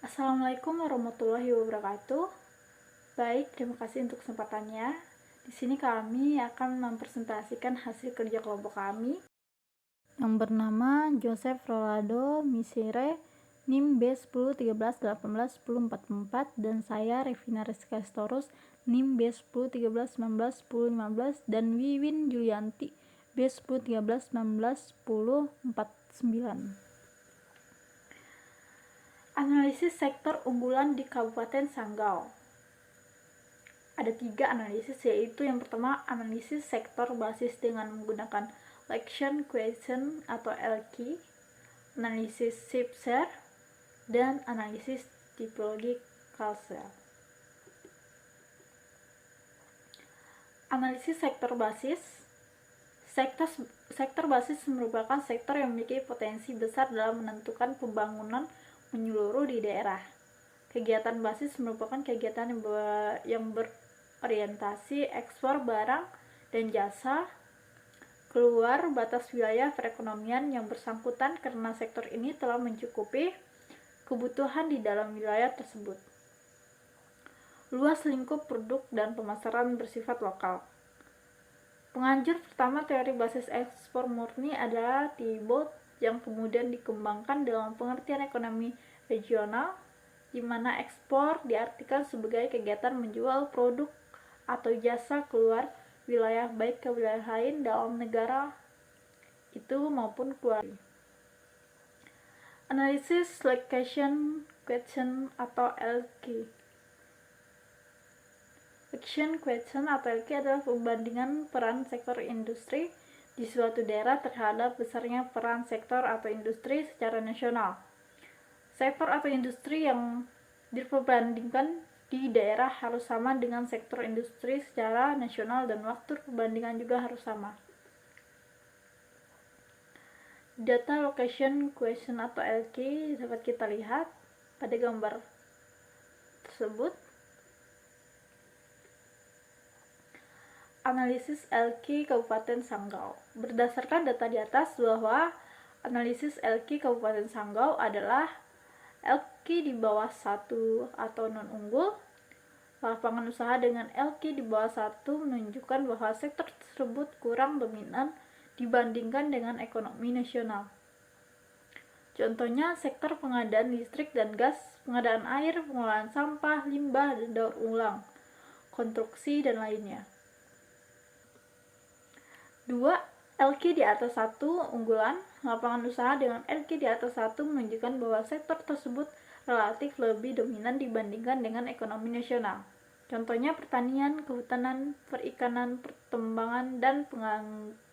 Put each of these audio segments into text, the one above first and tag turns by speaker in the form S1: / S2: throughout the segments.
S1: Assalamualaikum warahmatullahi wabarakatuh. Baik, terima kasih untuk kesempatannya. Di sini kami akan mempresentasikan hasil kerja kelompok kami yang bernama Joseph Rolando Misire, NIM B1013181044, dan saya Revina Rizka Storus, NIM B1013191015, dan Wiwin Julianti B1013191049. Analisis sektor unggulan di Kabupaten Sanggau. Ada 3 analisis, yaitu yang pertama analisis sektor basis dengan menggunakan Location Question atau LQ, analisis shift share, dan analisis tipologi culture. Analisis sektor basis. Sektor basis merupakan sektor yang memiliki potensi besar dalam menentukan pembangunan menyeluruh di daerah. Kegiatan basis merupakan kegiatan yang berorientasi ekspor barang dan jasa keluar batas wilayah perekonomian yang bersangkutan karena sektor ini telah mencukupi kebutuhan di dalam wilayah tersebut. Luas lingkup produk dan pemasaran bersifat lokal. Penganjur pertama teori basis ekspor murni adalah Thibault, yang kemudian dikembangkan dalam pengertian ekonomi regional, di mana ekspor diartikan sebagai kegiatan menjual produk atau jasa keluar wilayah baik ke wilayah lain dalam negara itu maupun keluar. Analisis Location Question atau LQ. Location Question atau LQ adalah perbandingan peran sektor industri di suatu daerah terhadap besarnya peran sektor atau industri secara nasional. Sektor atau industri yang diperbandingkan di daerah harus sama dengan sektor industri secara nasional dan waktu perbandingan juga harus sama. Data Location Question atau LQ dapat kita lihat pada gambar tersebut. Analisis LQ Kabupaten Sanggau. Berdasarkan data di atas bahwa analisis LQ Kabupaten Sanggau adalah LQ di bawah 1 atau non-unggul. Lapangan usaha dengan LQ di bawah 1 menunjukkan bahwa sektor tersebut kurang dominan dibandingkan dengan ekonomi nasional. Contohnya sektor pengadaan listrik dan gas, pengadaan air, pengolahan sampah, limbah, dan daur ulang, konstruksi, dan lainnya. 2. LQ di atas 1 unggulan. Lapangan usaha dengan LQ di atas 1 menunjukkan bahwa sektor tersebut relatif lebih dominan dibandingkan dengan ekonomi nasional. Contohnya pertanian, kehutanan, perikanan, pertambangan, dan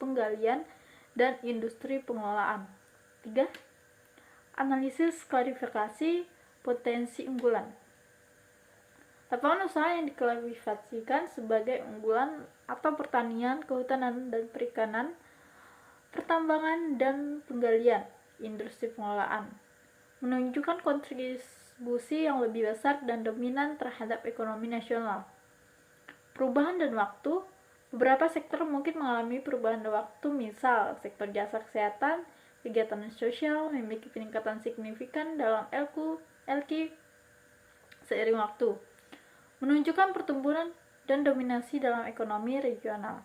S1: penggalian, dan industri pengelolaan. 3. Analisis klasifikasi potensi unggulan. Lapangan usaha yang diklasifikasikan sebagai unggulan atau pertanian, kehutanan, dan perikanan, pertambangan, dan penggalian, industri pengelolaan, menunjukkan kontribusi yang lebih besar dan dominan terhadap ekonomi nasional. Perubahan dan waktu. Beberapa sektor mungkin mengalami perubahan dan waktu, misal sektor jasa kesehatan, kegiatan sosial memiliki peningkatan signifikan dalam LQ seiring waktu, menunjukkan pertumbuhan dan dominasi dalam ekonomi regional.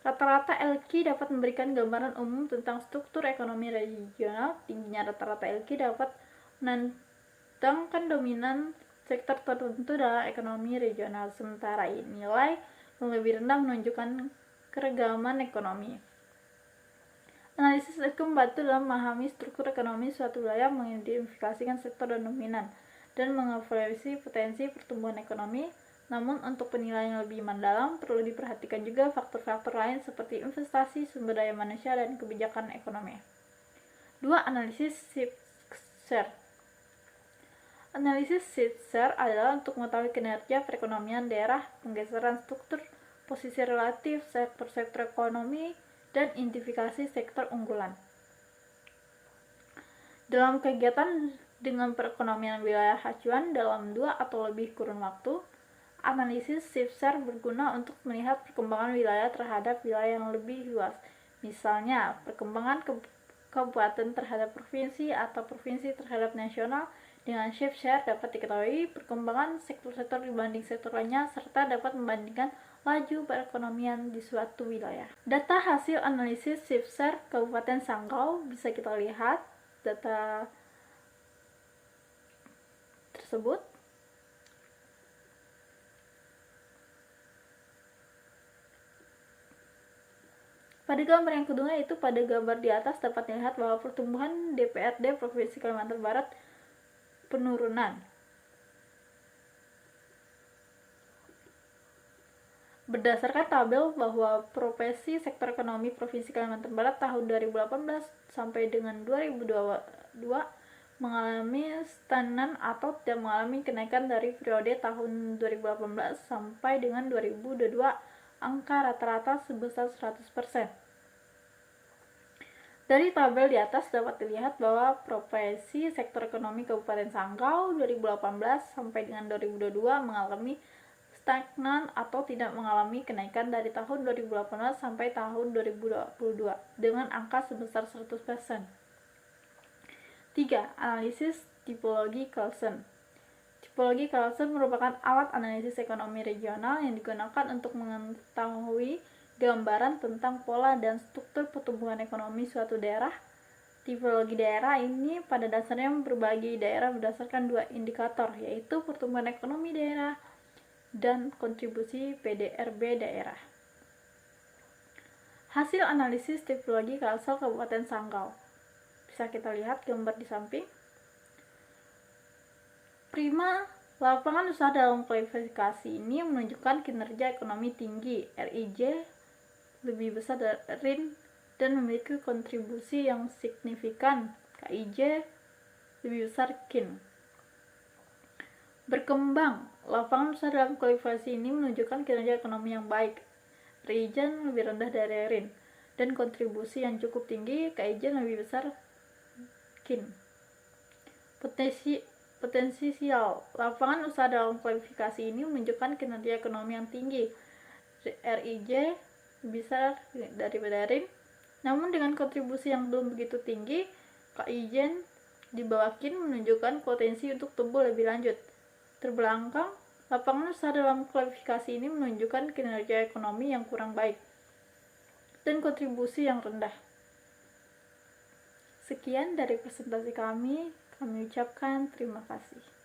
S1: Rata-rata LQ dapat memberikan gambaran umum tentang struktur ekonomi regional. Tingginya rata-rata LQ dapat menantangkan dominan sektor tertentu dalam ekonomi regional, sementara nilai yang lebih rendah menunjukkan keragaman ekonomi. Analisis LQ membantu dalam memahami struktur ekonomi suatu wilayah, mengidentifikasikan sektor dan dominan, dan mengevaluasi potensi pertumbuhan ekonomi. Namun untuk penilaian yang lebih mendalam perlu diperhatikan juga faktor-faktor lain seperti investasi, sumber daya manusia, dan kebijakan ekonomi. 2. Analisis shift share. Analisis shift share adalah untuk mengetahui kinerja perekonomian daerah, penggeseran struktur, posisi relatif sektor-sektor ekonomi, dan identifikasi sektor unggulan. Dalam kegiatan dengan perekonomian wilayah acuan dalam 2 atau lebih kurun waktu, analisis shift share berguna untuk melihat perkembangan wilayah terhadap wilayah yang lebih luas. Misalnya, perkembangan kabupaten terhadap provinsi atau provinsi terhadap nasional Dengan shift share dapat diketahui perkembangan sektor-sektor dibanding sektor lainnya serta dapat membandingkan laju perekonomian di suatu wilayah. Data hasil analisis shift share Kabupaten Sanggau bisa kita lihat data tersebut. Pada gambar yang kedua, yaitu pada gambar di atas dapat dilihat bahwa pertumbuhan DPRD Provinsi Kalimantan Barat penurunan. Berdasarkan tabel bahwa profesi sektor ekonomi Provinsi Kalimantan Barat tahun 2018 sampai dengan 2022 mengalami stagnan atau tidak mengalami kenaikan dari periode tahun 2018 sampai dengan 2022, angka rata-rata sebesar 100%. Dari tabel di atas dapat dilihat bahwa profesi sektor ekonomi Kabupaten Sanggau 2018 sampai dengan 2022 mengalami stagnan atau tidak mengalami kenaikan dari tahun 2018 sampai tahun 2022 dengan angka sebesar 100%. 3. Analisis tipologi Carlson. Tipologi Carlson merupakan alat analisis ekonomi regional yang digunakan untuk mengetahui gambaran tentang pola dan struktur pertumbuhan ekonomi suatu daerah. Tipologi daerah ini pada dasarnya berbagi daerah berdasarkan dua indikator, yaitu pertumbuhan ekonomi daerah dan kontribusi PDRB daerah. Hasil analisis tipologi Kalsel Kabupaten Sanggau. Bisa kita lihat gambar di samping. Prima, lapangan usaha dalam kualifikasi ini menunjukkan kinerja ekonomi tinggi, RIJ lebih besar dari RIN dan memiliki kontribusi yang signifikan, KIJ lebih besar KIN. Berkembang, lapangan usaha dalam kualifikasi ini menunjukkan kinerja ekonomi yang baik, RIJ lebih rendah dari RIN dan kontribusi yang cukup tinggi, KIJ lebih besar KIN. Potensial, lapangan usaha dalam kualifikasi ini menunjukkan kinerja ekonomi yang tinggi, RIJ besar daripada RIN, namun dengan kontribusi yang belum begitu tinggi, KIJ di bawah KIN menunjukkan potensi untuk tumbuh lebih lanjut. Terbelakang, lapangan usaha dalam kualifikasi ini menunjukkan kinerja ekonomi yang kurang baik dan kontribusi yang rendah. Sekian dari presentasi kami ucapkan terima kasih.